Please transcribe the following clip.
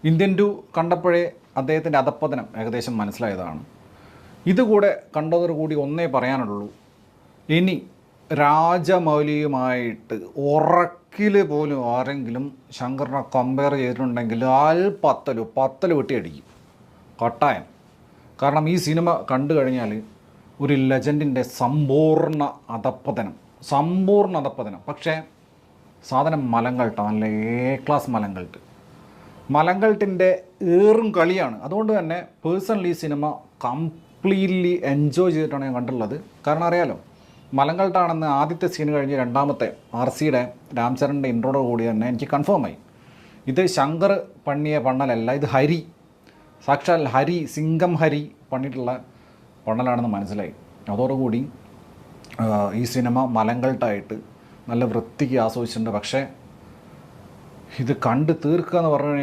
Indian two കണ്ടപ്പോഴേ അദ്ദേഹത്തിൻ്റെ അധപ്പതനം ഏകദേശം മനസ്സിലായതാണ്. ഇതുകൂടെ കണ്ടതോടുകൂടി ഒന്നേ പറയാനുള്ളൂ, ഇനി രാജമൗലിയുമായിട്ട് ഉറക്കിൽ പോലും ആരെങ്കിലും ശങ്കറിനെ കമ്പയർ ചെയ്തിട്ടുണ്ടെങ്കിൽ പത്തല് വെട്ടിയടിക്കും കട്ടായം. കാരണം ഈ സിനിമ കണ്ടു കഴിഞ്ഞാൽ ഒരു ലെജൻഡിൻ്റെ സമ്പൂർണ്ണ അധപ്പതനം. പക്ഷേ സാധനം മലങ്കൾട്ട്, നല്ല എ ക്ലാസ് മലങ്കൾട്ടിൻ്റെ ഏറും കളിയാണ്. അതുകൊണ്ട് തന്നെ പേഴ്സണലി ഈ സിനിമ കംപ്ലീറ്റ്ലി എൻജോയ് ചെയ്തിട്ടാണ് ഞാൻ കണ്ടുള്ളത്. കാരണം അറിയാലോ, മലങ്കൾട്ടാണെന്ന് ആദ്യത്തെ സീൻ കഴിഞ്ഞ് രണ്ടാമത്തെ RCയുടെ രാംചരൻ്റെ ഇൻട്രോയുടെ കൂടി തന്നെ എനിക്ക് കൺഫേമായി. ഇത് ശങ്കർ പണിയ പണ്ണലല്ല, ഇത് ഹരി, സാക്ഷാൽ ഹരി, സിംഗം ഹരി പണിയിട്ടുള്ള പണ്ണലാണെന്ന് മനസ്സിലായി. അതോടുകൂടി ഈ സിനിമ മലങ്കൾട്ടായിട്ട് നല്ല വൃത്തിക്ക് ആസ്വദിച്ചിട്ടുണ്ട്. പക്ഷേ ഇത് കണ്ട് തീർക്കുക എന്ന് പറഞ്ഞു കഴിഞ്ഞാൽ